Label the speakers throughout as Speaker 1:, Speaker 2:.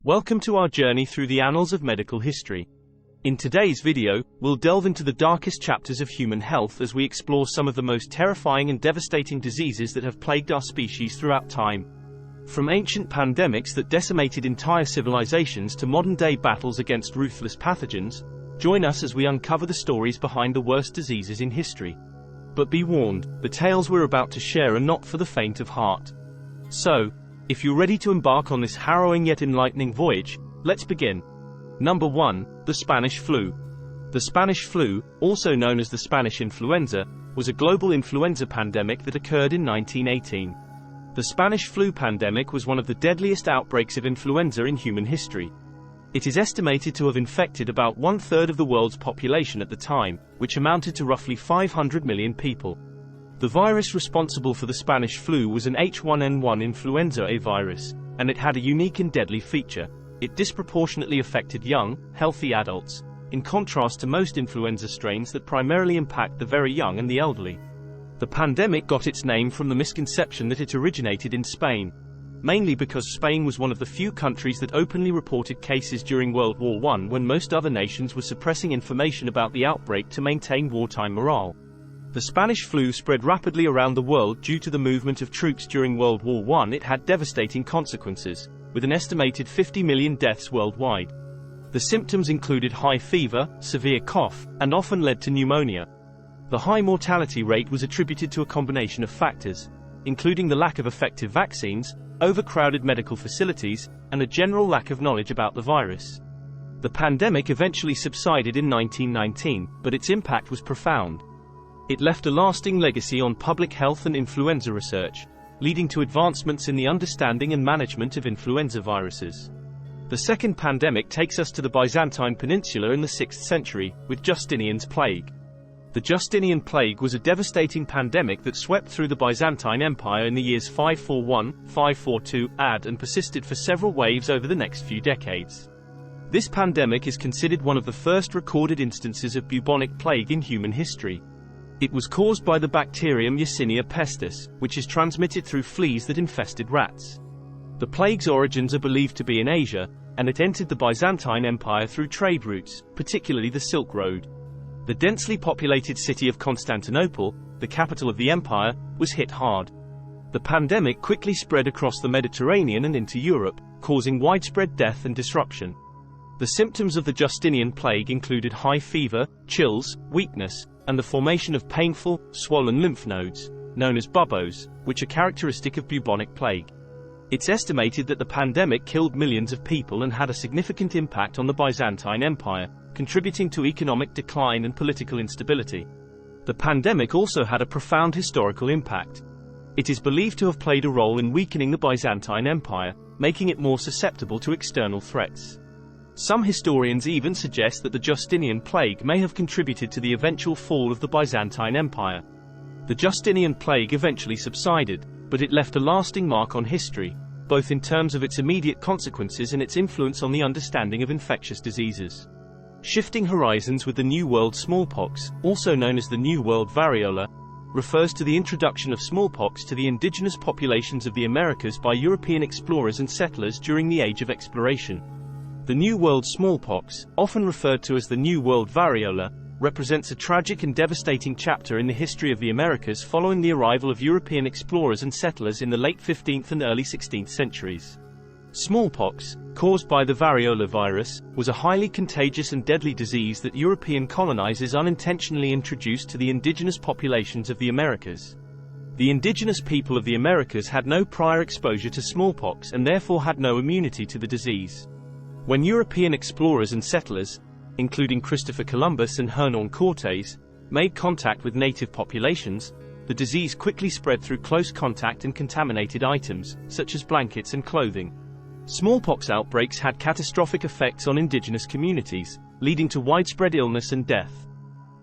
Speaker 1: Welcome to our journey through the annals of medical history. In today's video, we'll delve into the darkest chapters of human health as we explore some of the most terrifying and devastating diseases that have plagued our species throughout time. From ancient pandemics that decimated entire civilizations to modern-day battles against ruthless pathogens, join us as we uncover the stories behind the worst diseases in history. But be warned, the tales we're about to share are not for the faint of heart. So, if you're ready to embark on this harrowing yet enlightening voyage, let's begin. Number 1. The Spanish Flu. The Spanish flu, also known as the Spanish influenza, was a global influenza pandemic that occurred in 1918. The Spanish flu pandemic was one of the deadliest outbreaks of influenza in human history. It is estimated to have infected about one-third of the world's population at the time, which amounted to roughly 500 million people. The virus responsible for the Spanish flu was an H1N1 influenza A virus, and it had a unique and deadly feature. It disproportionately affected young, healthy adults, in contrast to most influenza strains that primarily impact the very young and the elderly. The pandemic got its name from the misconception that it originated in Spain, mainly because Spain was one of the few countries that openly reported cases during World War I when most other nations were suppressing information about the outbreak to maintain wartime morale. The Spanish flu spread rapidly around the world due to the movement of troops during World War I. It had devastating consequences, with an estimated 50 million deaths worldwide. The symptoms included high fever, severe cough, and often led to pneumonia. The high mortality rate was attributed to a combination of factors, including the lack of effective vaccines, overcrowded medical facilities, and a general lack of knowledge about the virus. The pandemic eventually subsided in 1919, but its impact was profound. It left a lasting legacy on public health and influenza research, leading to advancements in the understanding and management of influenza viruses. The second pandemic takes us to the Byzantine Peninsula in the 6th century, with Justinian's plague. The Justinian plague was a devastating pandemic that swept through the Byzantine Empire in the years 541–542 AD and persisted for several waves over the next few decades. This pandemic is considered one of the first recorded instances of bubonic plague in human history. It was caused by the bacterium Yersinia pestis, which is transmitted through fleas that infested rats. The plague's origins are believed to be in Asia, and it entered the Byzantine Empire through trade routes, particularly the Silk Road. The densely populated city of Constantinople, the capital of the empire, was hit hard. The pandemic quickly spread across the Mediterranean and into Europe, causing widespread death and disruption. The symptoms of the Justinian plague included high fever, chills, weakness, and the formation of painful, swollen lymph nodes, known as buboes, which are characteristic of bubonic plague. It's estimated that the pandemic killed millions of people and had a significant impact on the Byzantine Empire, contributing to economic decline and political instability. The pandemic also had a profound historical impact. It is believed to have played a role in weakening the Byzantine Empire, making it more susceptible to external threats. Some historians even suggest that the Justinian plague may have contributed to the eventual fall of the Byzantine Empire. The Justinian plague eventually subsided, but it left a lasting mark on history, both in terms of its immediate consequences and its influence on the understanding of infectious diseases. Shifting horizons with the New World smallpox, also known as the New World variola, refers to the introduction of smallpox to the indigenous populations of the Americas by European explorers and settlers during the Age of Exploration. The New World smallpox, often referred to as the New World variola, represents a tragic and devastating chapter in the history of the Americas following the arrival of European explorers and settlers in the late 15th and early 16th centuries. Smallpox, caused by the variola virus, was a highly contagious and deadly disease that European colonizers unintentionally introduced to the indigenous populations of the Americas. The indigenous people of the Americas had no prior exposure to smallpox and therefore had no immunity to the disease. When European explorers and settlers, including Christopher Columbus and Hernan Cortés, made contact with native populations, the disease quickly spread through close contact and contaminated items, such as blankets and clothing. Smallpox outbreaks had catastrophic effects on indigenous communities, leading to widespread illness and death.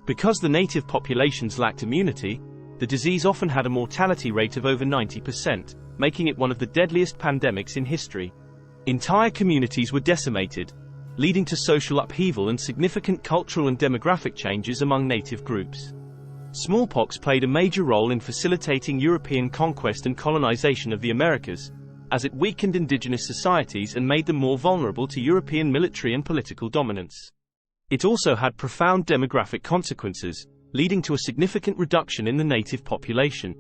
Speaker 1: Because the native populations lacked immunity, the disease often had a mortality rate of over 90%, making it one of the deadliest pandemics in history. Entire communities were decimated, leading to social upheaval and significant cultural and demographic changes among native groups. Smallpox played a major role in facilitating European conquest and colonization of the Americas, as it weakened indigenous societies and made them more vulnerable to European military and political dominance. It also had profound demographic consequences, leading to a significant reduction in the native population.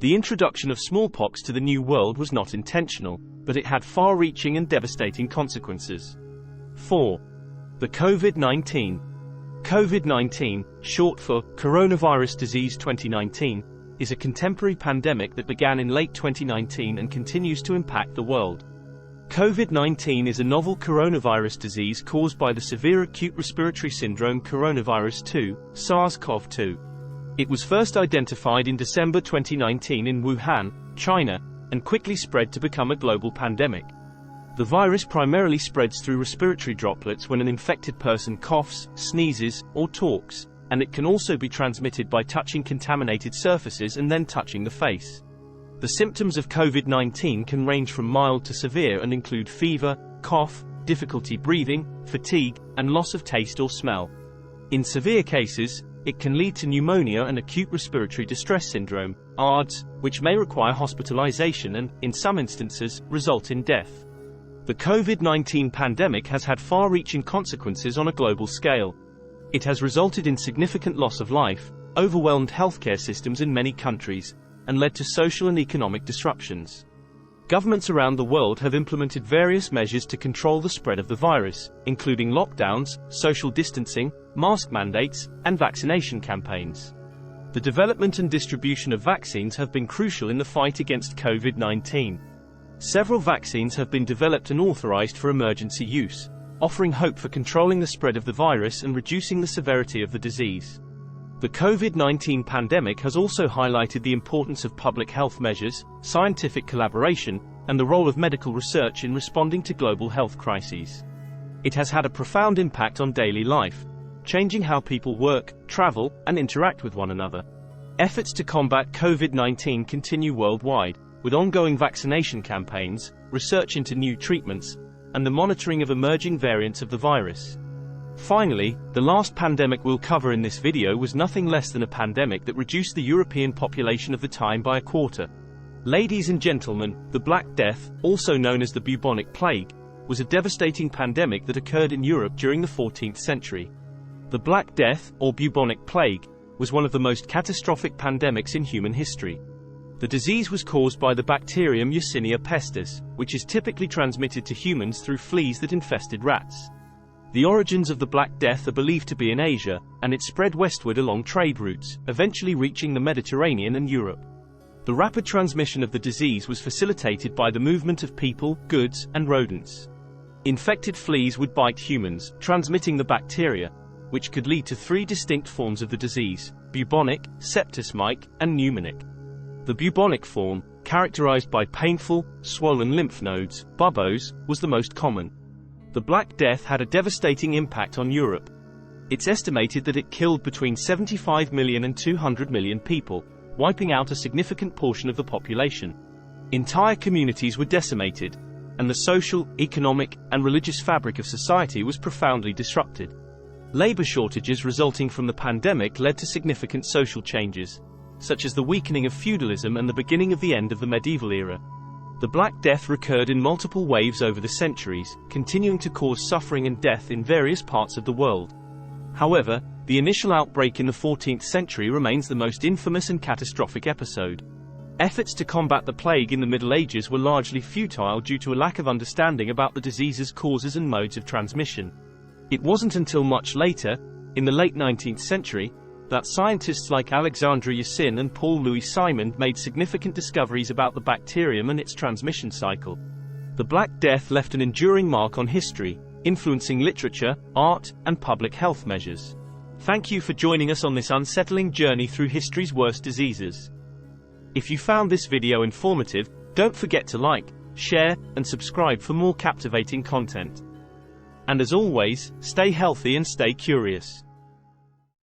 Speaker 1: The introduction of smallpox to the New World was not intentional, but it had far-reaching and devastating consequences. 4. The COVID-19. COVID-19, short for Coronavirus Disease 2019, is a contemporary pandemic that began in late 2019 and continues to impact the world. COVID-19 is a novel coronavirus disease caused by the severe acute respiratory syndrome coronavirus 2, SARS-CoV-2. It was first identified in December 2019 in Wuhan, China, and quickly spread to become a global pandemic. The virus primarily spreads through respiratory droplets when an infected person coughs, sneezes, or talks, and it can also be transmitted by touching contaminated surfaces and then touching the face. The symptoms of COVID-19 can range from mild to severe and include fever, cough, difficulty breathing, fatigue, and loss of taste or smell. In severe cases, it can lead to pneumonia and acute respiratory distress syndrome, ARDS, which may require hospitalization and, in some instances, result in death. The COVID-19 pandemic has had far-reaching consequences on a global scale. It has resulted in significant loss of life, overwhelmed healthcare systems in many countries, and led to social and economic disruptions. Governments around the world have implemented various measures to control the spread of the virus, including lockdowns, social distancing, mask mandates, and vaccination campaigns. The development and distribution of vaccines have been crucial in the fight against COVID-19. Several vaccines have been developed and authorized for emergency use, offering hope for controlling the spread of the virus and reducing the severity of the disease. The COVID-19 pandemic has also highlighted the importance of public health measures, scientific collaboration, and the role of medical research in responding to global health crises. It has had a profound impact on daily life, changing how people work, travel, and interact with one another. Efforts to combat COVID-19 continue worldwide, with ongoing vaccination campaigns, research into new treatments, and the monitoring of emerging variants of the virus. Finally, the last pandemic we'll cover in this video was nothing less than a pandemic that reduced the European population of the time by a quarter. Ladies and gentlemen, the Black Death, also known as the bubonic plague, was a devastating pandemic that occurred in Europe during the 14th century. The Black Death, or bubonic plague, was one of the most catastrophic pandemics in human history. The disease was caused by the bacterium Yersinia pestis, which is typically transmitted to humans through fleas that infested rats. The origins of the Black Death are believed to be in Asia, and it spread westward along trade routes, eventually reaching the Mediterranean and Europe. The rapid transmission of the disease was facilitated by the movement of people, goods, and rodents. Infected fleas would bite humans, transmitting the bacteria, which could lead to 3 distinct forms of the disease: bubonic, septicemic, and pneumonic. The bubonic form, characterized by painful, swollen lymph nodes, buboes, was the most common. The Black Death had a devastating impact on Europe. It's estimated that it killed between 75 million and 200 million people, wiping out a significant portion of the population. Entire communities were decimated, and the social, economic, and religious fabric of society was profoundly disrupted. Labor shortages resulting from the pandemic led to significant social changes, such as the weakening of feudalism and the beginning of the end of the medieval era. The Black Death recurred in multiple waves over the centuries, continuing to cause suffering and death in various parts of the world. However, the initial outbreak in the 14th century remains the most infamous and catastrophic episode. Efforts to combat the plague in the Middle Ages were largely futile due to a lack of understanding about the disease's causes and modes of transmission. It wasn't until much later, in the late 19th century, that scientists like Alexandre Yersin and Paul Louis Simond made significant discoveries about the bacterium and its transmission cycle. The Black Death left an enduring mark on history, influencing literature, art, and public health measures. Thank you for joining us on this unsettling journey through history's worst diseases. If you found this video informative, don't forget to like, share, and subscribe for more captivating content. And as always, stay healthy and stay curious.